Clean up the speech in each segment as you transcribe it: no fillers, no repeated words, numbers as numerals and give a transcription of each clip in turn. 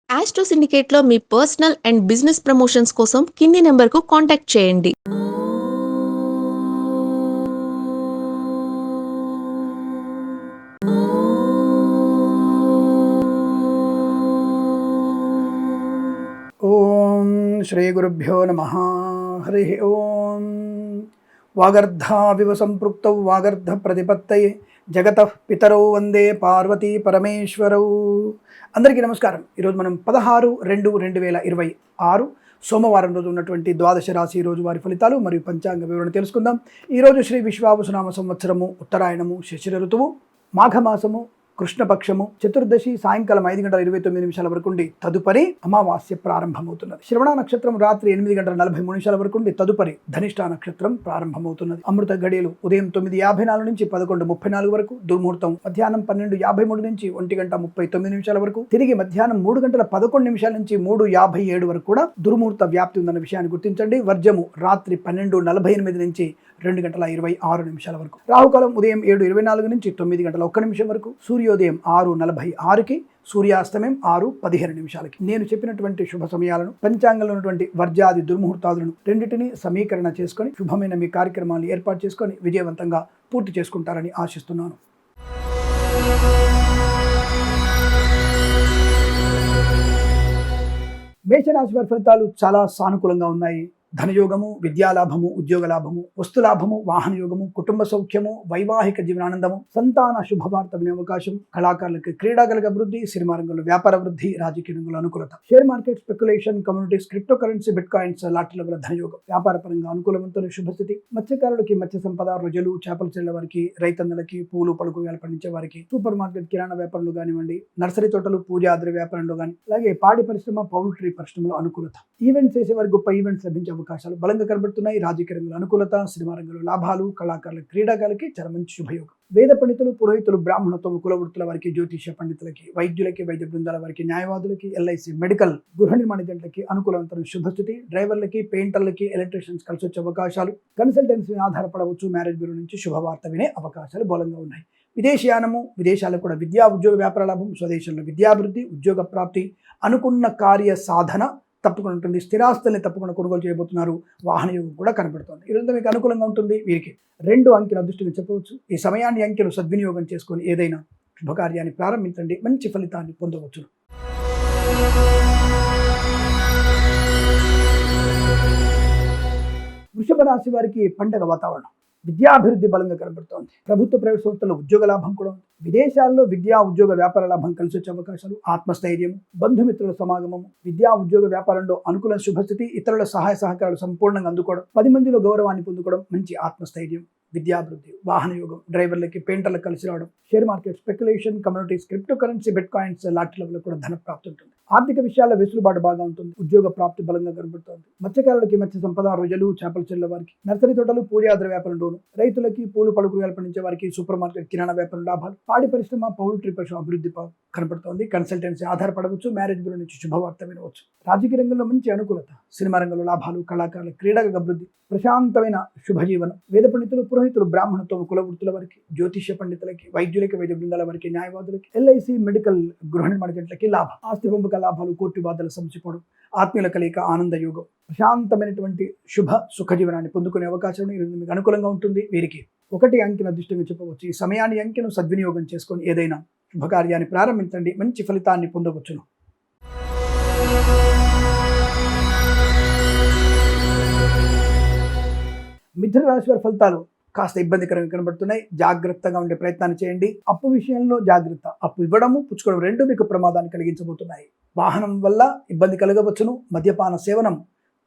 Astro సిండికేట్లో మీ personal and business promotions కోసం కింది నెంబర్కు కాంటాక్ట్ చేయండి. ఓం శ్రీ గురుభ్యో నమః. హరి ఓం. వాగర్ధావివ సంపృక్తౌ వాగర్ధ ప్రతిపత్తయే జగతః పితరౌ వందే పార్వతీ పరమేశ్వరౌ. అందరికీ నమస్కారం. ఈరోజు మనం 16/2/2026 సోమవారం రోజు ఉన్నటువంటి ద్వాదశ రాశి రోజు వారి ఫలితాలు మరియు పంచాంగ వివరణ తెలుసుకుందాం. ఈరోజు శ్రీ విశ్వావసునామ సంవత్సరము ఉత్తరాయణము శిశిర ఋతువు మాఘమాసము కృష్ణపక్షము చతుర్దశి సాయంకాలం 5:29 వరకు ఉండి తదుపరి అమావాస్య ప్రారంభమవుతున్నది. శ్రవణ నక్షత్రం రాత్రి 8:43 వరకు ఉండి తదుపరి ధనిష్ఠ నక్షత్రం ప్రారంభమవుతున్నది. అమృత గడియలు ఉదయం 9:54 నుంచి 11:34 వరకు, దుర్ముహూర్తం మధ్యాహ్నం 12:53 నుంచి 1:39 వరకు, తిరిగి మధ్యాహ్నం 3:11 నుంచి 3:57 వరకు కూడా దుర్ముహూర్త వ్యాప్తి ఉందన్న విషయాన్ని గుర్తించండి. వర్జము రాత్రి 12:48 నుంచి 2:26 వరకు, రాహుకాలం ఉదయం 7:24 నుంచి 9:01 వరకు, సూర్యోదయం 6:46కి, సూర్యాస్తమయం 6:15. నేను చెప్పినటువంటి శుభ సమయాలను, పంచాంగంలో ఉన్నటువంటి వర్జాది దుర్ముహూర్తాలను రెండింటినీ సమీకరణ చేసుకొని శుభమైన మీ కార్యక్రమాలను ఏర్పాటు చేసుకొని విజయవంతంగా పూర్తి చేసుకుంటారని ఆశిస్తున్నాను. మేషరాశి వారి ఫలితాలు చాలా సానుకూలంగా ఉన్నాయి. ధనయోగము, విద్యాలాభము, ఉద్యోగ లాభము, వస్తులాభము, వాహన యోగము, కుటుంబ సౌఖ్యము, వైవాహిక జీవనానందము, సంతాన శుభవార్త వినే అవకాశం, కళాకారులకు క్రీడాగలకు అభివృద్ధి, సినిమా రంగంలో వ్యాపార వృద్ధి, రాజకీయ రంగంలో అనుకూలత, share market, speculation, communities, crypto currency, bitcoins, లాటరీల వల్ల ధనయోగం, వ్యాపార పరంగా అనుకూలవంతుల శుభస్థితి, మత్స్యకారులకి మత్స్య సంపద, రొయ్యలు చేపల చెల్ల వారికి, రైతన్నలకి, పూలు పలుకులు పండించే వారికి, సూపర్ మార్కెట్ కిరాణా వ్యాపారంలో కానివ్వండి, నర్సరీ తోటలు, పూజాద్రి వ్యాపారంలో కానీ, అలాగే పాడి పరిశ్రమ, పౌల్ట్రీ పరిశ్రమలో అనుకూలత, ఈవెంట్స్ చేసేవారికి గొప్ప ఈవెంట్స్ లభించే అవకాశాలు బలంగా కనబడుతున్నాయి. రాజకీయ రంగంలో అనుకూలత, సినిమా రంగంలో లాభాలు, కళాకారుల క్రీడాకారులకి చాలా మంచి శుభయోగం. వేద పండితులు, పురోహితులు, బ్రాహ్మణత్వం, కులవృత్తుల వారికి, జ్యోతిష్య పండితులకి, వైద్యులకి, వైద్య బృందాల వారికి, న్యాయవాదులకి, ఎల్ఐసి, మెడికల్, గృహ నిర్మాణ జంటలకి అనుకూలవంతమైన శుభస్థితి. డ్రైవర్లకి, పెయింటర్లకి, ఎలక్ట్రీషియన్స్ కలిసి వచ్చే అవకాశాలు, కన్సల్టెన్సీ ఆధారపడవచ్చు. మ్యారేజ్ బ్యూరో నుంచి శుభవార్త వినే అవకాశాలు బలంగా ఉన్నాయి. విదేశీయానము, విదేశాలకు కూడా విద్యా ఉద్యోగ వ్యాపార లాభం, స్వదేశంలో విద్యాభివృద్ధి, ఉద్యోగ ప్రాప్తి, అనుకున్న కార్య సాధన తప్పకుండా ఉంటుంది. స్థిరాస్తుల్ని తప్పకుండా కొనుగోలు చేయబోతున్నారు. వాహన యోగం కూడా కనబడుతుంది. ఈరోజు మీకు అనుకూలంగా ఉంటుంది. వీరికి 2 అంకెల అదృష్టంగా చెప్పవచ్చు. ఈ సమయాన్ని అంకెలు సద్వినియోగం చేసుకొని ఏదైనా శుభకార్యాన్ని ప్రారంభించండి, మంచి ఫలితాన్ని పొందవచ్చు. వృషభ రాశి వారికి పండగ వాతావరణం, విద్యాభివృద్ధి బలంగా కనబడుతోంది. ప్రభుత్వ ప్రైవేట్ సంస్థల్లో ఉద్యోగ లాభం కూడా ఉంది. విదేశాల్లో విద్యా ఉద్యోగ వ్యాపార లాభం కలిసి వచ్చే అవకాశాలు, ఆత్మస్థైర్యం, బంధుమిత్రుల సమాగమం, విద్యా ఉద్యోగ వ్యాపారంలో అనుకూల శుభస్థితి, ఇతరుల సహాయ సహకారాలు సంపూర్ణంగా అందుకోవడం, 10 మందిలో గౌరవాన్ని పొందుకోవడం, మంచి ఆత్మస్థైర్యం, విద్యాభివృద్ధి, వాహన యోగం, డ్రైవర్లకి, పెయింటర్లకు కలిసి రావడం, share market, speculation, communities, crypto currency, bitcoins, లాటరీలలో కూడా ధన ప్రాప్తి ఉంటుంది. ఆర్థిక విషయాల్లో వెసులుబాటు బాగా ఉంటుంది. ఉద్యోగ ప్రాప్తి బలంగా కనబడుతోంది. మత్స్యకారులకి మత్స్య సంపద, రొయ్యలు చేపల చెల్ల వారికి, నర్సరీ తోటలు, పూజాద్ర వ్యాపారంలోను, రైతులకి, పూలు పలుకులు పండించే వారికి, సూపర్ మార్కెట్ కిరాణా వ్యాపారం లాభాలు, పాడి పరిశ్రమ, పౌల్ట్రీ పరిశ్రమ అభివృద్ధి కనబడుతోంది. కన్సల్టెన్సీ ఆధారపడవచ్చు. మ్యారేజ్ బ్యూరో నుంచి శుభవార్త వినవచ్చు. రాజకీయ రంగంలో మంచి అనుకూలత, సినిమా రంగంలో లాభాలు, కళాకారుల క్రీడలకు అభివృద్ధి, ప్రశాంతమైన శుభజీవనం, వేద పండితులు, పురోహితులు, బ్రాహ్మణత్వం, కులవృత్తుల వారికి, జ్యోతిష్య పండితులకి, వైద్యులకి, వైద్య బృందాల వారికి, న్యాయవాదులకి, ఎల్ఐసి, మెడికల్, గృహ నిర్మాణ జంటలకి లాభం, ఆస్తి పంపక లాభాలు, కోర్టు వాదాలు సమసిపోవడం, ఆత్మీయుల కలిక, ఆనంద యోగం, ప్రశాంతమైనటువంటి శుభ సుఖ జీవనాన్ని పొందుకునే అవకాశం ఈరోజు మీకు అనుకూలంగా ఉంటుంది. వీరికి 1 అంకెను అదృష్టంగా చెప్పవచ్చు. ఈ సమయాన్ని అంకెను సద్వినియోగం చేసుకొని ఏదైనా శుభకార్యాన్ని ప్రారంభించండి, మంచి ఫలితాన్ని పొందవచ్చును. మిథున రాశి వారి ఫలితాలు కాస్త ఇబ్బందికరంగా కనబడుతున్నాయి. జాగ్రత్తగా ఉండే ప్రయత్నాన్ని చేయండి. అప్పు విషయంలో జాగ్రత్త. అప్పు ఇవ్వడము, పుచ్చుకోవడం రెండు మీకు ప్రమాదాన్ని కలిగించబోతున్నాయి. వాహనం వల్ల ఇబ్బంది కలగవచ్చును. మద్యపాన సేవనం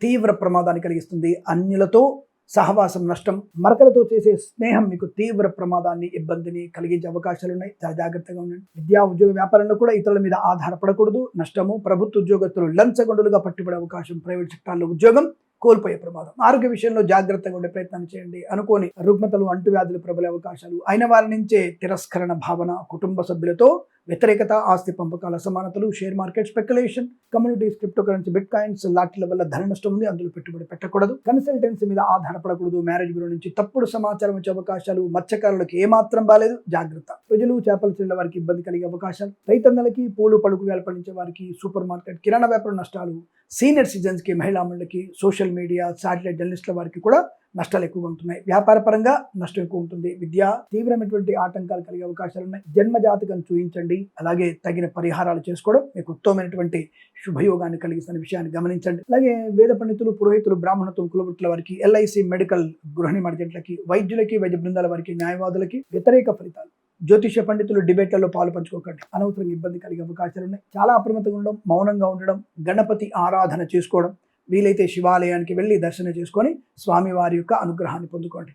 తీవ్ర ప్రమాదాన్ని కలిగిస్తుంది. అన్యులతో సహవాసం నష్టం, మరకలతో చేసే స్నేహం మీకు తీవ్ర ప్రమాదాన్ని, ఇబ్బందిని కలిగించే అవకాశాలు ఉన్నాయి. చాలా జాగ్రత్తగా ఉండండి. విద్యా ఉద్యోగ వ్యాపారంలో కూడా ఇతరుల మీద ఆధారపడకూడదు. నష్టము, ప్రభుత్వ ఉద్యోగస్తులు లంచగొండులుగా పట్టుబడే అవకాశం, ప్రైవేట్ సెక్టార్లో ఉద్యోగం కోల్పోయే ప్రమాదం. ఆరోగ్య విషయంలో జాగ్రత్తగా ఉండే ప్రయత్నం చేయండి. అనుకోని రుగ్మతలు, అంటువ్యాధులు ప్రబలే అవకాశాలు, అయిన వారి నుంచే తిరస్కరణ భావన, కుటుంబ సభ్యులతో వ్యతిరేకత, ఆస్తి పంపకాల సమానతలు, share market speculation, communities, crypto currency, bitcoins లాంటి వల్ల ధన నష్టం ఉంది. అందులో పెట్టుబడి పెట్టకూడదు. కన్సల్టెన్సీ మీద ఆధారపడకూడదు. మ్యారేజ్ బ్యూరో నుంచి తప్పుడు సమాచారం వచ్చే అవకాశాలు. మత్స్యకారులకు ఏమాత్రం బాలేదు, జాగ్రత్త. ప్రజలు, చేపల చెల్లెల వారికి ఇబ్బంది కలిగే అవకాశాలు. రైతన్నలకి, పూలు పలుకు పండించే వారికి, సూపర్ మార్కెట్, కిరాణా వ్యాపార నష్టాలు. సీనియర్ సిటిజన్స్ కి, మహిళా మండలికి, సోషల్ మీడియా, శాటిలైట్ జర్నలిస్టుల వారికి కూడా నష్టాలు ఎక్కువగా ఉంటున్నాయి. వ్యాపార పరంగా నష్టం ఎక్కువ ఉంటుంది. విద్య తీవ్రమైనటువంటి ఆటంకాలు కలిగే అవకాశాలు ఉన్నాయి. జన్మ జాతకం చూపించండి. అలాగే తగిన పరిహారాలు చేసుకోవడం మీకు ఉత్తమమైనటువంటి శుభయోగాన్ని కలిగిస్తున్న విషయాన్ని గమనించండి. అలాగే వేద పండితులు, పురోహితులు, బ్రాహ్మణత్వం, కులవృత్తుల వారికి, ఎల్ఐసి, మెడికల్, గృహిణి మర్జెంట్లకి, వైద్యులకి, వైద్య బృందాల వారికి, న్యాయవాదులకి వ్యతిరేక ఫలితాలు. జ్యోతిష పండితులు డిబేట్లలో పాలు పంచుకోకండి. అనవసరంగా ఇబ్బంది కలిగే అవకాశాలు ఉన్నాయి. చాలా అప్రమత్తంగా ఉండడం, మౌనంగా ఉండడం, గణపతి ఆరాధన చేసుకోవడం, వీలైతే శివాలయానికి వెళ్ళి దర్శనం చేసుకొని స్వామివారి యొక్క అనుగ్రహాన్ని పొందుకోండి.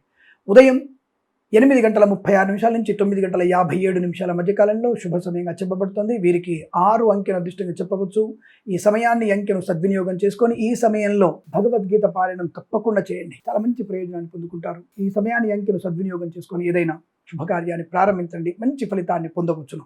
ఉదయం 8:36 నుంచి 9:57 మధ్యకాలంలో శుభ సమయంగా చెప్పబడుతుంది. వీరికి 6 అంకెను అదృష్టంగా చెప్పవచ్చు. ఈ సమయాన్ని, అంకెను సద్వినియోగం చేసుకొని ఈ సమయంలో భగవద్గీత పారాయణం తప్పకుండా చేయండి. చాలా మంచి ప్రయోజనాన్ని పొందుకుంటారు. ఈ సమయాన్ని, అంకెను సద్వినియోగం చేసుకొని ఏదైనా శుభకార్యాన్ని ప్రారంభించండి. మంచి ఫలితాన్ని పొందవచ్చును.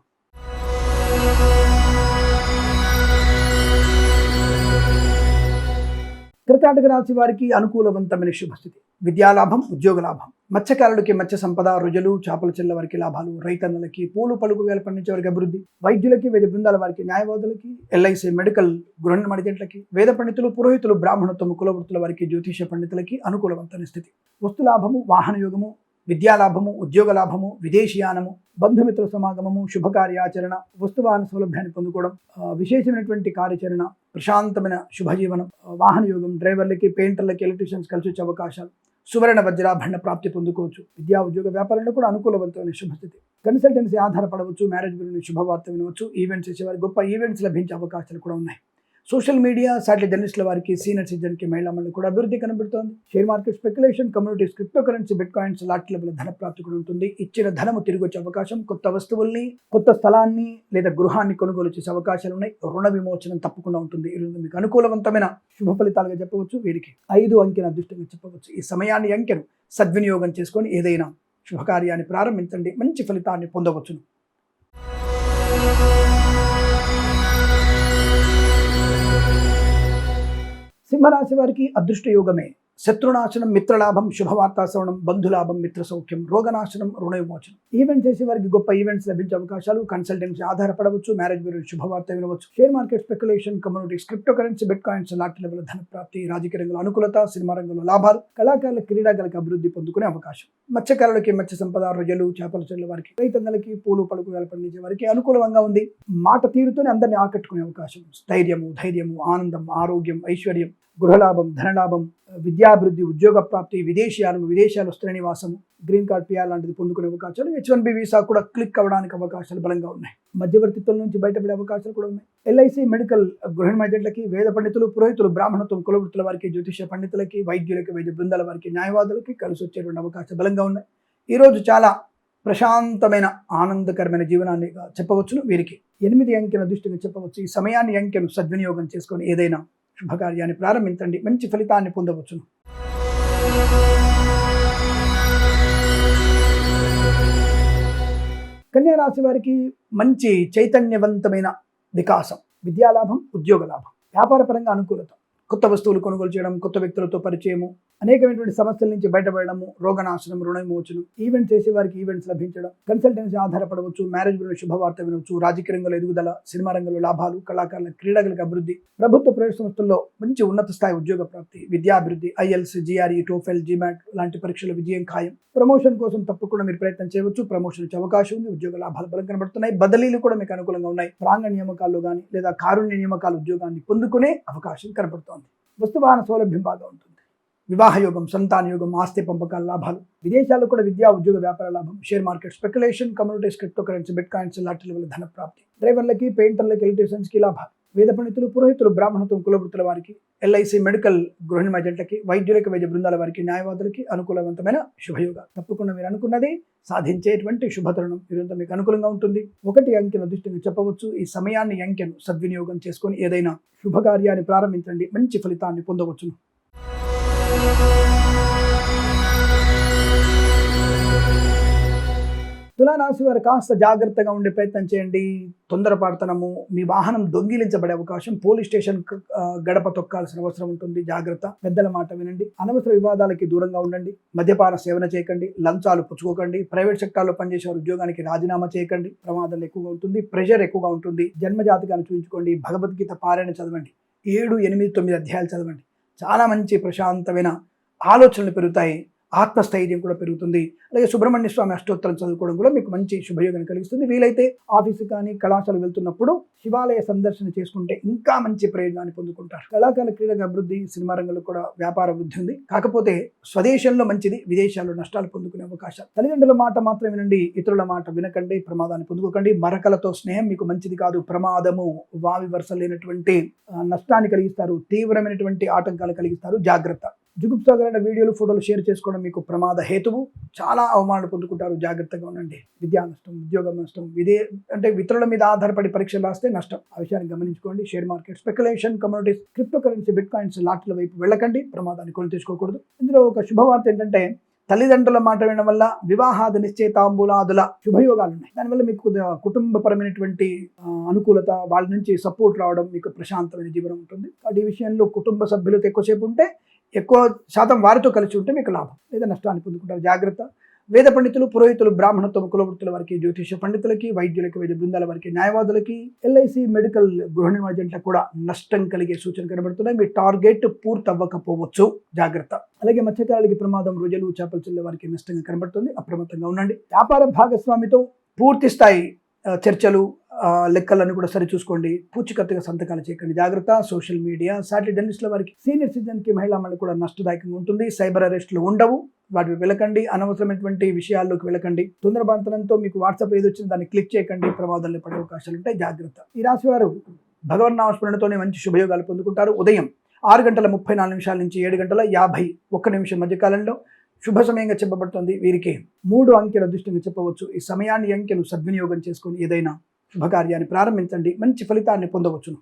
కర్కాటక రాశి వారికి అనుకూలవంతమైన శుభస్థితి. విద్యాలాభం, ఉద్యోగ లాభం. మత్స్యకారులకి మత్స్య సంపద, రుజులు, చేపల చెల్ల వారికి లాభాలు. రైతన్నలకి, పూలు పలుకు పండించే వారికి అభివృద్ధి. వైద్యులకి, వైద్య బృందాల వారికి, న్యాయవాదులకి, ఎల్ఐసి, మెడికల్, గృహిణి మడిజెంట్లకి, వేద పండితులు, పురోహితులు, బ్రాహ్మణత్వం, కులవృత్తుల వారికి, జ్యోతిష పండితులకి అనుకూలవంతమైన స్థితి. వస్తులాభము, వాహన యోగము, విద్యాలాభము, ఉద్యోగ లాభము, విదేశీయానము, బంధుమిత్రుల సమాగమము, శుభకార్యాచరణ, వస్తువాహన సౌలభ్యాన్ని పొందుకోవడం, విశేషమైనటువంటి కార్యాచరణ, ప్రశాంతమైన శుభజీవనం, వాహన యోగం, డ్రైవర్లకి, పెయింటర్లకి, ఎలక్ట్రీషియన్స్ కలిసి వచ్చే అవకాశాలు, సువర్ణ వజ్రాభరణ ప్రాప్తి పొందుకోవచ్చు. విద్యా, ఉద్యోగ, వ్యాపారంలో కూడా అనుకూలవంతమైన శుభస్థితి. కన్సల్టెన్సీ ఆధారపడవచ్చు. మ్యారేజ్ బ్యూరో శుభవార్త వినవచ్చు. ఈవెంట్స్ చేసేవారికి గొప్ప ఈవెంట్స్ లభించే అవకాశాలు కూడా ఉన్నాయి. సోషల్ మీడియా, శాటిలైట్ జర్నలిస్టుల వారికి, సీనియర్ సిటిజన్కి, మహిళా మండలి కూడా అభివృద్ధి కనబడుతోంది. Share market speculation, communities, crypto currency, bitcoins లాంటి ధన ప్రాప్తి కూడా ఉంటుంది. ఇచ్చిన ధనము తిరిగి వచ్చే అవకాశం, కొత్త వస్తువుల్ని, కొత్త స్థలాన్ని లేదా గృహాన్ని కొనుగోలు చేసే అవకాశాలు ఉన్నాయి. రుణ విమోచనం తప్పకుండా ఉంటుంది. ఇది మీకు అనుకూలవంతమైన శుభ ఫలితాలుగా చెప్పవచ్చు. వీరికి 5 అంకెను అదృష్టంగా చెప్పవచ్చు. ఈ సమయాన్ని, అంకెను సద్వినియోగం చేసుకొని ఏదైనా శుభకార్యాన్ని ప్రారంభించండి. మంచి ఫలితాన్ని పొందవచ్చును. సింహరాశి వారికి అదృష్ట యోగమే. శత్రునాశనం, మిత్రలాభం, శుభవార్తా శ్రవణం, బంధులాభం, మిత్ర సౌఖ్యం, రోగనాశనం, రుణ విమోచనం. ఈవెంట్ చేసే వారికి గొప్ప ఈవెంట్స్ లభించే అవకాశాలు. కన్సల్టెన్సీ ఆధారపడవచ్చు. మ్యారేజ్ బ్యూరో శుభవార్త వినవచ్చు. Share market speculation, communities, crypto currency, bitcoins లాంటి ధన ప్రాప్తి. రాజకీయ రంగంలో అనుకూలత, సినిమా రంగంలో లాభాలు. కళాకారుల, క్రీడాకారులకు అభివృద్ధి పొందుకునే అవకాశం. మత్స్యకారులకి మత్స్య సంపద, రొయ్యలు, చేపల చెల్ల వారికి, రైతన్నలకి, పూలు పలుకు పండించే వారికి అనుకూలంగా ఉంది. మాట తీరుతోనే అందరినీ ఆకట్టుకునే అవకాశం. స్థైర్యము, ధైర్యము, ఆనందం, ఆరోగ్యం, ఐశ్వర్యం, గృహలాభం, ధనలాభం, విద్యాభివృద్ధి, ఉద్యోగ ప్రాప్తి, విదేశీయానం, విదేశాలు, స్థిర నివాసం, గ్రీన్ కార్డ్, పిఆర్ లాంటిది పొందుకునే అవకాశాలు. H1B వీసా కూడా క్లిక్ అవ్వడానికి అవకాశాలు బలంగా ఉన్నాయి. మధ్యవర్తిత్వం నుంచి బయటపడే అవకాశాలు కూడా ఉన్నాయి. ఎల్ఐసి, మెడికల్, గృహిణి మర్జెంట్లకి, వేద పండితులు, పురోహితులు, బ్రాహ్మణత్వం, కులవృత్తుల వారికి, జ్యోతిష పండితులకి, వైద్యులకి, వైద్య బృందాల వారికి, న్యాయవాదులకి కలిసి వచ్చేటువంటి అవకాశాలు బలంగా ఉన్నాయి. ఈరోజు చాలా ప్రశాంతమైన, ఆనందకరమైన జీవనాన్ని చెప్పవచ్చును. వీరికి 8 అంకెను అదృష్టంగా చెప్పవచ్చు. ఈ సమయాన్ని, అంకెను సద్వినియోగం చేసుకొని ఏదైనా శుభకార్యాన్ని ప్రారంభించండి. మంచి ఫలితాన్ని పొందవచ్చును. కన్యా రాశి వారికి మంచి చైతన్యవంతమైన వికాసం. విద్యాలాభం, ఉద్యోగ లాభం, వ్యాపార పరంగా అనుకూలత, కొత్త వస్తువులు కొనుగోలు చేయడం, కొత్త వ్యక్తులతో పరిచయము, అనేకమైనటువంటి సమస్యల నుంచి బయటపడము, రోగనాశనం, రుణ విమోచనం. ఈవెంట్స్ చేసే వారికి ఈవెంట్స్ లభించడం. కన్సల్టెన్సీ ఆధారపడవచ్చు. మ్యారేజ్ బ్యూరో శుభవార్త వినవచ్చు. రాజకీయ రంగంలో ఎదుగుదల, సినిమా రంగంలో లాభాలు, కళాకారుల, క్రీడాకులకు అభివృద్ధి, ప్రభుత్వ ప్రైవేట్ సంస్థల్లో మంచి ఉన్నత స్థాయి ఉద్యోగ ప్రాప్తి, విద్యాభివృద్ధి, IELTS, GRE, TOEFL, GMAT లాంటి పరీక్షల విజయం ఖాయం. ప్రమోషన్ కోసం తప్పకుండా మీరు ప్రయత్నం చేయవచ్చు. ప్రమోషన్ వచ్చే అవకాశం ఉంది. ఉద్యోగ లాభాలు బలం కనబడుతున్నాయి. బదిలీలు కూడా మీకు అనుకూలంగా ఉన్నాయి. ప్రాంగ నియామకాల్లో కానీ లేదా కారుణ్య నియామకాల ఉద్యోగాన్ని పొందుకునే అవకాశం కనబడుతోంది. వస్తువాహన సౌలభ్యం బాగా ఉంటుంది. వివాహ యోగం, సంతాన యోగం, ఆస్తి పంపకాల లాభాలు. విదేశాల్లో కూడా విద్యా, ఉద్యోగ, వ్యాపార లాభం. Share market speculation, communities, crypto currency, bitcoins లాంటి ధన ప్రాప్తి. డ్రైవర్లకి, పెయింటర్లకి, ఎలక్ట్రీషియన్స్కి లాభాలు. వేద పండితులు, పురోహితులు, బ్రాహ్మణత్వం, కులవృత్తుల వారికి, ఎల్ఐసి, మెడికల్, గృహిణి మర్జెంట్లకి, వైద్యులకి, వైద్య బృందాల వారికి, న్యాయవాదులకి అనుకూలవంతమైన శుభయోగ. తప్పకుండా మీరు అనుకున్నది సాధించేటువంటి శుభతరుణం ఇదంతా మీకు అనుకూలంగా ఉంటుంది. 1 అంకెను అదృష్టంగా చెప్పవచ్చు. ఈ సమయాన్ని, అంకెను సద్వినియోగం చేసుకొని ఏదైనా శుభకార్యాన్ని ప్రారంభించండి. మంచి ఫలితాన్ని పొందవచ్చును. తులారాశి వారు కాస్త జాగ్రత్తగా ఉండే ప్రయత్నం చేయండి. తొందరపాటుతనము, మీ వాహనం దొంగిలించబడే అవకాశం, పోలీస్ స్టేషన్ గడప తొక్కాల్సిన అవసరం ఉంటుంది. జాగ్రత్త. పెద్దల మాట వినండి. అనవసర వివాదాలకి దూరంగా ఉండండి. మద్యపాన సేవన చేయకండి. లంచాలు పుచ్చుకోకండి. ప్రైవేట్ సెక్టార్లో పనిచేసే ఉద్యోగానికి రాజీనామా చేయకండి. ప్రమాదాలు ఎక్కువగా ఉంటుంది. ప్రెషర్ ఎక్కువగా ఉంటుంది. జన్మజాతకాన్ని చూపించుకోండి. భగవద్గీత పారాయణ చదవండి. 7, 8, 9 అధ్యాయాలు చదవండి. చాలా మంచి ప్రశాంతమైన ఆలోచనలు పెరుగుతాయి. ఆత్మస్థైర్యం కూడా పెరుగుతుంది. అలాగే సుబ్రహ్మణ్య స్వామి అష్టోత్తరం చదువుకోవడం కూడా మీకు మంచి శుభయోగాన్ని కలిగిస్తుంది. వీలైతే ఆఫీసు కానీ కళాశాల వెళ్తున్నప్పుడు శివాలయ సందర్శన చేసుకుంటే ఇంకా మంచి ప్రయోజనాన్ని పొందుకుంటారు. కళాకారుల క్రీడల అభివృద్ధి, సినిమా రంగంలో కూడా వ్యాపార అభివృద్ధి ఉంది. కాకపోతే స్వదేశంలో మంచిది, విదేశాల్లో నష్టాలు పొందుకునే అవకాశాలు. తల్లిదండ్రుల మాట మాత్రం వినండి. ఇతరుల మాట వినకండి. ప్రమాదాన్ని పొందుకోకండి. మరకలతో స్నేహం మీకు మంచిది కాదు. ప్రమాదము, వావి వరుస లేనటువంటి నష్టాన్ని కలిగిస్తారు. తీవ్రమైనటువంటి ఆటంకాలు కలిగిస్తారు. జాగ్రత్త. జుగుప్సాగరైన వీడియోలు, ఫోటోలు షేర్ చేసుకోవడం మీకు ప్రమాద హేతువు. చాలా అవమానాలు పొందుకుంటారు. జాగ్రత్తగా ఉండండి. విద్యా నష్టం, ఉద్యోగం నష్టం, ఇతరుల మీద ఆధారపడి పరీక్షలు రాస్తే నష్టం. ఆ విషయాన్ని గమనించుకోండి. Share market, speculation, communities, crypto currency, bitcoins, లాట్ల వైపు వెళ్ళకండి. ప్రమాదాన్ని కొని తెచ్చుకోకూడదు. ఇందులో ఒక శుభవార్త ఏంటంటే, తల్లిదండ్రుల మాట వినడం వల్ల వివాహాది నిశ్చయితాంబూలాదుల శుభయోగాలు ఉన్నాయి. దానివల్ల మీకు కుటుంబపరమైనటువంటి అనుకూలత, వాళ్ళ నుంచి సపోర్ట్ రావడం, మీకు ప్రశాంతమైన జీవనం ఉంటుంది. కాబట్టి ఈ విషయంలో కుటుంబ సభ్యులతో ఎక్కువసేపు ఉంటే, ఎక్కువ శాతం వారితో కలిసి ఉంటే మీకు లాభం లేదా నష్టాన్ని పొందుకుంటారు. జాగ్రత్త. వేద పండితులు, పురోహితులు, బ్రాహ్మణత్వం, కులవృత్తుల వారికి, జ్యోతిష పండితులకి, వైద్యులకి, వైద్య బృందాల వారికి, న్యాయవాదులకి, ఎల్ఐసి, మెడికల్, గృహ నిర్మాణ ఏజెంట్లకు కూడా నష్టం కలిగే సూచన కనబడుతున్నాయి. మీ టార్గెట్ పూర్తవ్వకపోవచ్చు. జాగ్రత్త. అలాగే మత్స్యకారులకి ప్రమాదం, రోజులు, చేపల చెల్లె వారికి నష్టంగా కనబడుతుంది. అప్రమత్తంగా ఉండండి. వ్యాపార భాగస్వామితో పూర్తి స్థాయి చర్చలు, లెక్కలన్నీ కూడా సరి చూసుకోండి. పూచికత్తుగా సంతకాలు చేయకండి. జాగ్రత్త. సోషల్ మీడియా, సాటిలైట్ జర్నలిస్టుల వారికి, సీనియర్ సిటిజన్కి, మహిళా మండలి కూడా నష్టదాయకంగా ఉంటుంది. సైబర్ అరెస్టులు ఉండవు. వాటికి వెళ్ళకండి. అనవసరమైనటువంటి విషయాల్లోకి వెళ్ళకండి. తొందరపాటుతనంతో మీకు వాట్సాప్ ఏది వచ్చిందో దాన్ని క్లిక్ చేయకండి. ప్రమాదాలు పడే అవకాశాలు ఉంటాయి. జాగ్రత్త. ఈ రాశి వారు భగవన్నామస్మరణతోనే మంచి శుభయోగాలు పొందుకుంటారు. ఉదయం 6:34 నుంచి 7:51 మధ్యకాలంలో శుభ సమయంగా చెప్పబడుతుంది. వీరికి 3 అంకెల దృష్టిని చెప్పవచ్చు. ఈ సమయాన్ని, అంకెను సద్వినియోగం చేసుకొని ఏదైనా శుభకార్యాన్ని ప్రారంభించండి. మంచి ఫలితాన్ని పొందవచ్చును.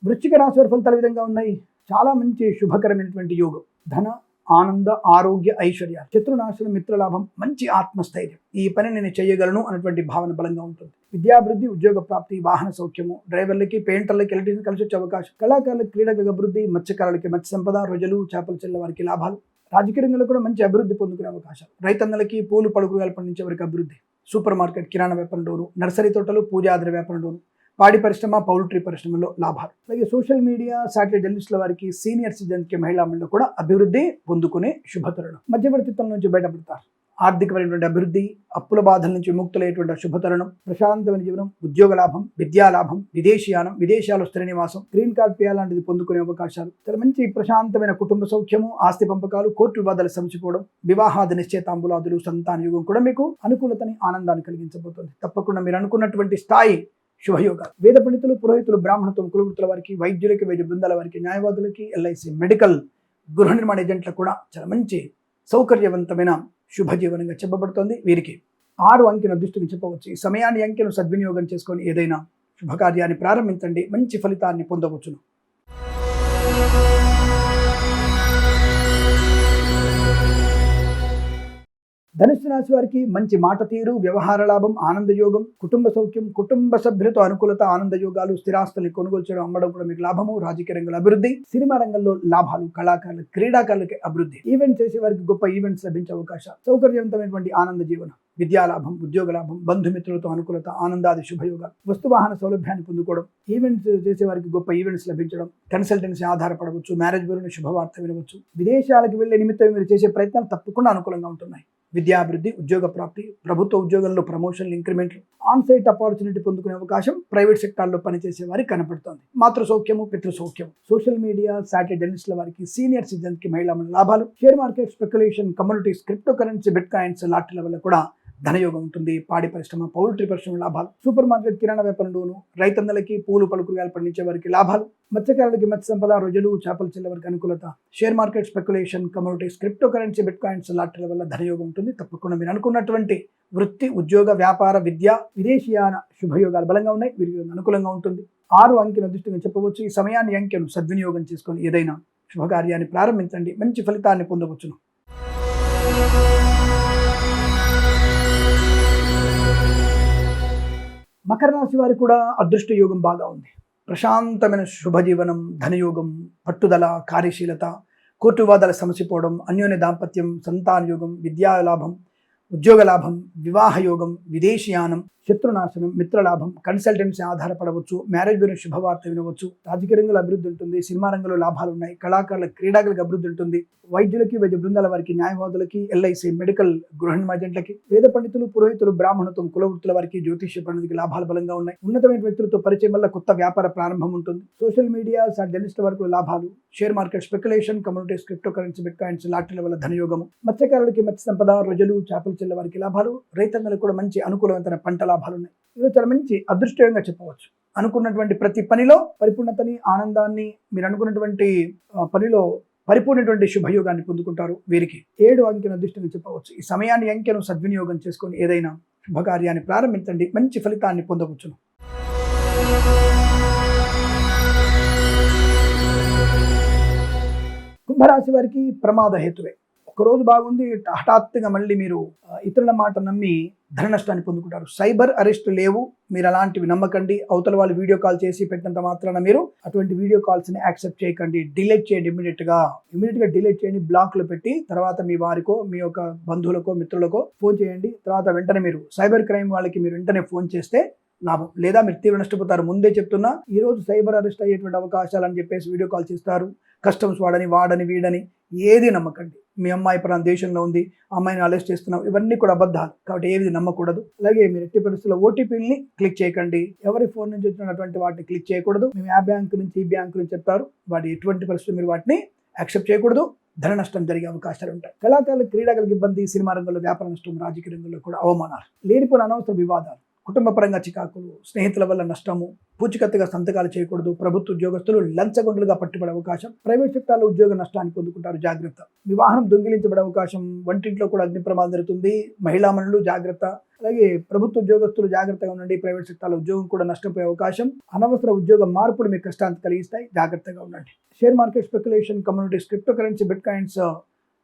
వృశ్చిక రాశి వారి ఫలితాల విధంగా ఉన్నాయి. చాలా మంచి శుభకరమైనటువంటి యోగం. ధన, ఆనంద, ఆరోగ్య, ఐశ్వర్యాలు, శత్రునాశనం, మిత్రలాభం, మంచి ఆత్మస్థైర్యం. ఈ పని నేను చేయగలను అన్నటువంటి భావన బలంగా ఉంటుంది. విద్యాభివృద్ధి, ఉద్యోగ ప్రాప్తి, వాహన సౌఖ్యము, డ్రైవర్లకి, పెయింటర్లకి, ఎలక్ట్రీషియన్ కలిసి వచ్చే అవకాశం. కళాకారులకు క్రీడల అభివృద్ధి, మత్స్యకారులకి మత్స్య సంపద, రోజులు, చేపల చెల్ల వారికి లాభాలు. రాజకీయ రంగంలో కూడా మంచి అభివృద్ధి పొందుకునే అవకాశం. రైతన్నలకి, పూలు, పలుకురాలు పండించే వారికి అభివృద్ధి. సూపర్ మార్కెట్, కిరాణా వ్యాపారంలోను, నర్సరీ తోటలు, పూజాద్ర వ్యాపారంలోను, పాడి పరిశ్రమ, పౌల్ట్రీ పరిశ్రమలో లాభాలు. అలాగే సోషల్ మీడియా, సాటిలైట్ జర్నలిస్టుల వారికి, సీనియర్ సిటిజన్కి, మహిళా మండలి కూడా అభివృద్ధి పొందుకునే శుభతరుణం. మధ్యవర్తిత్వం నుంచి బయటపడతారు. ఆర్థికమైనటువంటి అభివృద్ధి, అప్పుల బాధల నుంచి విముక్తులైనటువంటి శుభతరుణం, ప్రశాంతమైన జీవనం, ఉద్యోగ లాభం, విద్యా లాభం, విదేశీయానం, విదేశాల్లో స్థిర నివాసం, గ్రీన్ కార్డ్ పిఆర్ లాంటిది పొందుకునే అవకాశాలు. చాలా మంచి ప్రశాంతమైన కుటుంబ సౌఖ్యము, ఆస్తి పంపకాలు, కోర్టు వివాదాలు సమసిపోవడం, వివాహాది నిశ్చయితాంబులాదులు, సంతాన యుగం కూడా మీకు అనుకూలతని, ఆనందాన్ని కలిగించబోతుంది. తప్పకుండా మీరు అనుకున్నటువంటి స్థాయి శుభయోగాలు. వేద పండితులు, పురోహితులు, బ్రాహ్మణత్వం, కులవృత్తుల వారికి, వైద్యులకి, వైద్య బృందాల వారికి, న్యాయవాదులకి, ఎల్ఐసి, మెడికల్, గృహ నిర్మాణ ఏజెంట్లకు చాలా మంచి సౌకర్యవంతమైన శుభజీవనంగా చెప్పబడుతోంది. వీరికి 6 అంకెను దృష్టిని చెప్పవచ్చు. ఈ సమయాన్ని, అంకెను సద్వినియోగం చేసుకొని ఏదైనా శుభకార్యాన్ని ప్రారంభించండి. మంచి ఫలితాన్ని పొందవచ్చును. ధనుస్సు రాశి వారికి మంచి మాట తీరు, వ్యవహార లాభం, ఆనంద యోగం, కుటుంబ సౌఖ్యం, కుటుంబ సభ్యులతో అనుకూలత, ఆనంద యోగాలు, స్థిరాస్తుల్ని కొనుగోలు చేయడం, అమ్మడం కూడా మీకు లాభము. రాజకీయ రంగంలో అభివృద్ధి, సినిమా రంగంలో లాభాలు, కళాకారులు, క్రీడాకారులకి అభివృద్ధి, ఈవెంట్ చేసే వారికి గొప్ప ఈవెంట్స్ లభించే అవకాశాలు, సౌకర్యవంతమైనటువంటి ఆనంద జీవనం, విద్యాలాభం, ఉద్యోగ లాభం, బంధుమిత్రులతో అనుకూలత, ఆనందాది శుభయోగాలు, వస్తువాహన సౌలభ్యాన్ని పొందుకోవడం, ఈవెంట్స్ చేసే వారికి గొప్ప ఈవెంట్స్ లభించడం, కన్సల్టెన్సీ ఆధారపడవచ్చు, మ్యారేజ్ బ్యూరోని శుభవార్త వినవచ్చు. విదేశాలకు వెళ్లే నిమిత్తం మీరు చేసే ప్రయత్నాలు తప్పకుండా అనుకూలంగా ఉంటున్నాయి. విద్యాభివృద్ధి, ఉద్యోగ ప్రాప్తి, ప్రభుత్వ ఉద్యోగంలో ప్రమోషన్లు, ఇంక్రిమెంట్లు, ఆన్సైట్ ఆపర్చునిటీ పొందుకునే అవకాశం ప్రైవేట్ సెక్టార్లో పనిచేసే వారికి కనపడుతోంది. మాతృ సౌఖ్యము, పితృ సౌఖ్యం, సోషల్ మీడియా, సాటిలైట్ జర్నలిస్టుల వారికి, సీనియర్ సిటిజన్కి, మహిళా లాభాలు, share market, speculation, communities, crypto currency, bitcoins, లాటరీల వల్ల కూడా ధనయోగం ఉంటుంది. పాడి పరిశ్రమ, పౌల్ట్రీ పరిశ్రమ లాభాలు, సూపర్ మార్కెట్, కిరాణా వ్యాపారంలోను, రైతన్నలకి, పూలు పలుకురాలు పండించే వారికి లాభాలు, మత్స్యకారులకి మత్స్య సంపద, రోజులు, చేపల చెల్ల వారికి అనుకూలత, share market, speculation, communities, crypto currency, bitcoins, లాటరీల వల్ల ధనయోగం ఉంటుంది. తప్పకుండా మీరు అనుకున్నటువంటి వృత్తి, ఉద్యోగ, వ్యాపార, విద్య, విదేశీయాన శుభయోగాలు బలంగా ఉన్నాయి. వీరికి అనుకూలంగా ఉంటుంది. 6 అంకెను దృష్టిగా చెప్పవచ్చు. ఈ సమయాన్ని, అంకెను సద్వినియోగం చేసుకొని ఏదైనా శుభకార్యాన్ని ప్రారంభించండి, మంచి ఫలితాన్ని పొందవచ్చును. మకర రాశి వారికి కూడా అదృష్ట యోగం బాగా ఉంది. ప్రశాంతమైన శుభజీవనం, ధనయోగం, పట్టుదల, కార్యశీలత, కోర్టు వివాదాలు సమసిపోవడం, అన్యోన్య దాంపత్యం, సంతాన యోగం, విద్యా లాభం, ఉద్యోగ లాభం, వివాహ యోగం, విదేశీయానం, శత్రునాశనం, మిత్రలాభం, కన్సల్టెన్సీ ఆధారపడవచ్చు, మ్యారేజ్ గురించి శుభవార్త వినవచ్చు, రాజకీయ రంగంలో అభివృద్ధి ఉంటుంది, సినిమా రంగంలో లాభాలు ఉన్నాయి, కళాకారుల క్రీడాకులకు అభివృద్ధి ఉంటుంది, వైద్యులకి, వైద్య బృందాల వారికి, న్యాయవాదులకి, ఎల్ఐసి, మెడికల్, గృహ నిర్మాజెంట్లకి, వేద పండితులు, పురోహితులు, బ్రాహ్మణత్వం, కులవృత్తుల వారికి, జ్యోతిష్య పండితులకి లాభాలు బలంగా ఉన్నాయి. ఉన్నతమైన వ్యక్తులతో పరిచయం వల్ల కొత్త వ్యాపార ప్రారంభం ఉంటుంది. సోషల్ మీడియా, జర్నలిస్టుల వరకు లాభాలు, share market speculation, communities, crypto currency, bitcoins, లాటరీల వల్ల ధనయోగము, మత్స్యకారులకి మత్స్య సంపద, రొయ్యలు, చేపల చెల్ల వారికి లాభాలు, రైతాంగాలకు కూడా మంచి అనుకూలమైన పంట లాభాలు ఉన్నాయి. ఇది చాలా మంచి అదృష్టంగా చెప్పవచ్చు. అనుకున్నటువంటి ప్రతి పనిలో పరిపూర్ణతని, ఆనందాన్ని, మీరు అనుకున్నటువంటి పనిలో పరిపూర్ణటువంటి శుభయోగాన్ని పొందుకుంటారు. వీరికి 7 అంకెను అదృష్టంగా చెప్పవచ్చు. ఈ సమయాన్ని అంకెను సద్వినియోగం చేసుకొని ఏదైనా శుభకార్యాన్ని ప్రారంభించండి, మంచి ఫలితాన్ని పొందవచ్చును. కుంభరాశి వారికి ప్రమాద హేతువే. ఒకరోజు బాగుంది, హఠాత్తుగా మళ్ళీ మీరు ఇతరుల మాట నమ్మి ధన నష్టాన్ని పొందుకుంటారు. సైబర్ అరెస్ట్ లేవు, మీరు అలాంటివి నమ్మకండి. అవతల వాళ్ళు వీడియో కాల్ చేసి పెట్టినంత మాత్రాన మీరు అటువంటి వీడియో కాల్స్ని యాక్సెప్ట్ చేయకండి. డిలీట్ చేయండి, ఇమీడియట్గా డిలీట్ చేయండి, బ్లాక్లో పెట్టి తర్వాత మీ వారికో, మీ యొక్క బంధువులకో, మిత్రులకో ఫోన్ చేయండి. తర్వాత వెంటనే మీరు సైబర్ క్రైమ్ వాళ్ళకి మీరు వెంటనే ఫోన్ చేస్తే లాభం, లేదా మీరు తీవ్ర నష్టపోతారు. ముందే చెప్తున్నా, ఈ రోజు సైబర్ అరెస్ట్ అయ్యేటువంటి అవకాశాలు అని చెప్పేసి వీడియో కాల్ చేస్తారు. కస్టమ్స్ వాడని వీడని ఏది నమ్మకండి. మీ అమ్మాయి పలానా దేశంలో ఉంది, అమ్మాయిని అరెస్ట్ చేస్తున్నాం, ఇవన్నీ కూడా అబద్ధాలు. కాబట్టి ఏది నమ్మకూడదు. అలాగే మీరు ఎట్టి పరిస్థితుల్లో ఓటీపీని క్లిక్ చేయకండి. ఎవరి ఫోన్ నుంచి వచ్చినటువంటి వాటిని క్లిక్ చేయకూడదు. మేము ఆ బ్యాంకు నుంచి ఈ బ్యాంకు నుంచి చెప్తారు, వాటి ఎటువంటి పరిస్థితులు మీరు వాటిని యాక్సెప్ట్ చేయకూడదు. ధన నష్టం జరిగే అవకాశాలు ఉంటాయి. కళాకారులు, క్రీడాకులకు ఇబ్బంది, సినిమా రంగంలో వ్యాపార నష్టం, రాజకీయ రంగంలో కూడా అవమానాలు, లేనిపోయిన అనవసర వివాదాలు, కుటుంబ పరంగా చికాకులు, స్నేహితుల వల్ల నష్టము, పూచికత్తుగా సంతకాలు చేయకూడదు. ప్రభుత్వ ఉద్యోగస్తులు లంచగొండలుగా పట్టుబడే అవకాశం, ప్రైవేట్ సెక్టార్లో ఉద్యోగ నష్టాన్ని పొందుకుంటారు, జాగ్రత్త. మీ వాహనం దొంగిలించబడే అవకాశం, వంటింట్లో కూడా అగ్ని ప్రమాదం జరుగుతుంది, మహిళా మనులు జాగ్రత్త. అలాగే ప్రభుత్వ ఉద్యోగస్తులు జాగ్రత్తగా ఉండండి. ప్రైవేట్ సెక్టార్లో ఉద్యోగం కూడా నష్టపోయే అవకాశం, అనవసర ఉద్యోగ మార్పులు మీకు కష్టాన్ని కలిగిస్తాయి, జాగ్రత్తగా ఉండండి. Share market speculation, communities, crypto currency, bitcoins,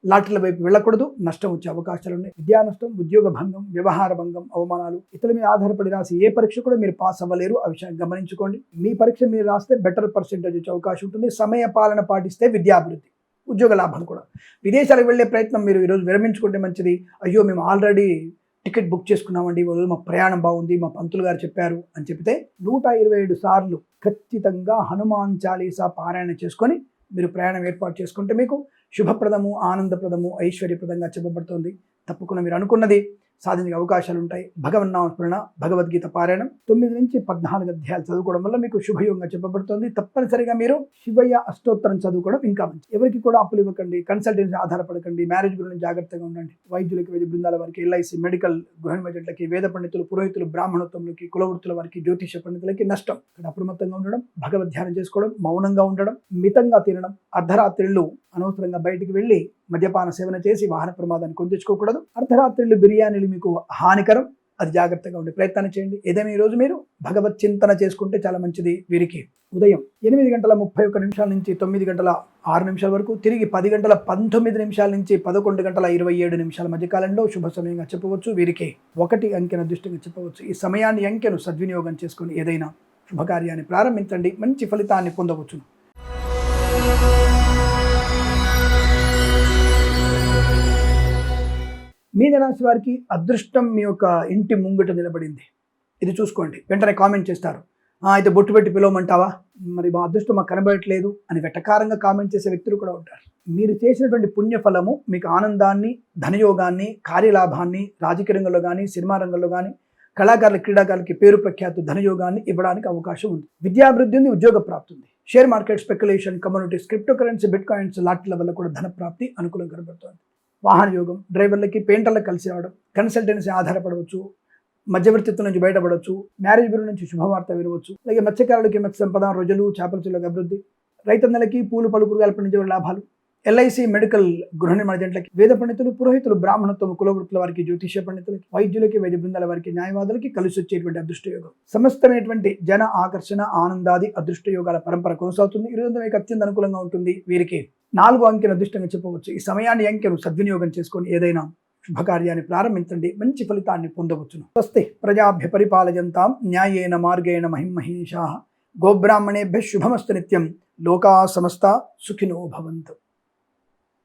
లాటరీల వైపు వెళ్ళకూడదు, నష్టం వచ్చే అవకాశాలు ఉన్నాయి. విద్యా నష్టం, ఉద్యోగ భంగం, వ్యవహార భంగం, అవమానాలు, ఇతరుల మీద ఆధారపడి రాసి ఏ పరీక్ష కూడా మీరు పాస్ అవ్వలేరు. ఆ విషయాన్ని గమనించుకోండి. మీ పరీక్ష మీరు రాస్తే బెటర్ పర్సెంటేజ్ వచ్చే అవకాశం ఉంటుంది. సమయ పాలన పాటిస్తే విద్యాభివృద్ధి, ఉద్యోగ లాభాలు కూడా. విదేశాలకు వెళ్ళే ప్రయత్నం మీరు ఈరోజు విరమించుకుంటే మంచిది. అయ్యో మేము ఆల్రెడీ టికెట్ బుక్ చేసుకున్నామండి, మా ప్రయాణం బాగుంది, మా పంతులు గారు చెప్పారు అని చెప్తే 127 సార్లు ఖచ్చితంగా హనుమాన్ చాలీసా పారాయణ చేసుకొని మీరు ప్రయాణం ఏర్పాటు చేసుకుంటే మీకు శుభప్రదము, ఆనందప్రదము, ఐశ్వర్యప్రదంగా చెప్పబడుతుంది. తప్పకుండా మీరు అనుకున్నది సాధించే అవకాశాలు ఉంటాయి. భగవన్నామస్మరణ, భగవద్గీత పారాయణం 9 నుంచి 14 అధ్యాయాలు చదువుకోవడం వల్ల మీకు శుభయోగంగా చెప్పబడుతుంది. తప్పనిసరిగా మీరు శివయ్య అష్టోత్తరం చదువుకోవడం ఇంకా మంచి. ఎవరికి కూడా అప్పులు ఇవ్వకండి, కన్సల్టెన్సీ ఆధారపడకండి, మ్యారేజ్ గురించి జాగ్రత్తగా ఉండండి. వైద్యులకి, వైద్య బృందాల వారికి, ఎల్ఐసి, మెడికల్, గృహ నిర్మాజెంట్లకి, వేద పండితులు, పురోహితులు, బ్రాహ్మణత్వంలోకి, కులవృత్తుల వారికి, జ్యోతిష పండితులకి నష్టం. ఇక్కడ అప్రమత్తంగా ఉండడం, భగవద్ ధ్యానం చేసుకోవడం, మౌనంగా ఉండడం, మితంగా తినడం, అర్ధరాత్రిళ్ళు అనవసరంగా బయటికి వెళ్ళి మద్యపాన సేవన చేసి వాహన ప్రమాదాన్ని కొని తెచ్చుకోకూడదు. అర్ధరాత్రిళ్ళు బిర్యానీలు మీకు హానికరం, అది జాగ్రత్తగా ఉండే ప్రయత్నాన్ని చేయండి. ఏదైనా ఈరోజు మీరు భగవత్ చింతన చేసుకుంటే చాలా మంచిది. వీరికి ఉదయం 8:31 నుంచి 9:06 వరకు, తిరిగి 10:19 నుంచి 11:27 మధ్య కాలంలో శుభ సమయంగా చెప్పవచ్చు. వీరికి 1 అంకెను అదృష్టంగా చెప్పవచ్చు. ఈ సమయాన్ని అంకెను సద్వినియోగం చేసుకుని ఏదైనా శుభకార్యాన్ని ప్రారంభించండి, మంచి ఫలితాన్ని పొందవచ్చు. మీనరాశి వారికి అదృష్టం మీ యొక్క ఇంటి ముంగట నిలబడింది. ఇది చూసుకోండి. వెంటనే కామెంట్ చేస్తారు, అయితే బొట్టు పెట్టి పిలవమంటావా, మరి మా అదృష్టం మాకు కనబడట్లేదు అని వెటకారంగా కామెంట్ చేసే వ్యక్తులు కూడా ఉంటారు. మీరు చేసినటువంటి పుణ్యఫలము మీకు ఆనందాన్ని, ధనయోగాన్ని, కార్యలాభాన్ని, రాజకీయ రంగంలో కానీ, సినిమా రంగంలో కానీ, కళాకారుల, క్రీడాకారులకి పేరు ప్రఖ్యాతు, ధనయోగాన్ని ఇవ్వడానికి అవకాశం ఉంది. విద్యాభివృద్ధి ఉంది, ఉద్యోగ ప్రాప్తి ఉంది. Share market speculation, communities, crypto currency, bitcoins, లాటరీల వల్ల కూడా ధన ప్రాప్తి అనుకూలంగా కనబడుతుంది. వాహన యోగం, డ్రైవర్లకి, పెయింటర్లకు కలిసి రావడం, కన్సల్టెన్సీ ఆధారపడవచ్చు, మధ్యవర్తిత్వం నుంచి బయటపడవచ్చు, మ్యారేజ్ బ్యూరో నుంచి శుభవార్త వినవచ్చు. అలాగే మత్స్యకారులకి మత్స్య సంపద, రొయ్యలు, చేపల చెరువులకు అభివృద్ధి, రైతన్నలకి పూలు, పలు కూరగాయలు పండించే లాభాలు, ఎల్ఐసి, మెడికల్, గృహ నిర్మాణ జంటలకి, వేద పండితులు, పురోహితులు, బ్రాహ్మణత్వం, కులవృత్తుల వారికి, జ్యోతిష్య పండితులకి, వైద్యులకి, వైద్య బృందాల వారికి, న్యాయవాదులకి కలిసి వచ్చేటువంటి అదృష్ట యోగం. సమస్తమైనటువంటి జన ఆకర్షణ, ఆనందాది అదృష్ట యోగాల పరంపర కొనసాగుతుంది. ఈ రోజు మీకు అత్యంత అనుకూలంగా ఉంటుంది. వీరికి 4 అంకెను అదృష్టంగా చెప్పవచ్చు. ఈ సమయాన్ని, అంకెను సద్వినియోగం చేసుకొని ఏదైనా శుభకార్యాన్ని ప్రారంభించండి, మంచి ఫలితాన్ని పొందవచ్చును. స్వస్తి ప్రజాభ్య పరిపాలయంతాం న్యాయేన మార్గేణ మహిమహేషాః. గోబ్రాహ్మణేభ్యః శుభమస్తు నిత్యం. లోకా సమస్తా సుఖినో భవంతు.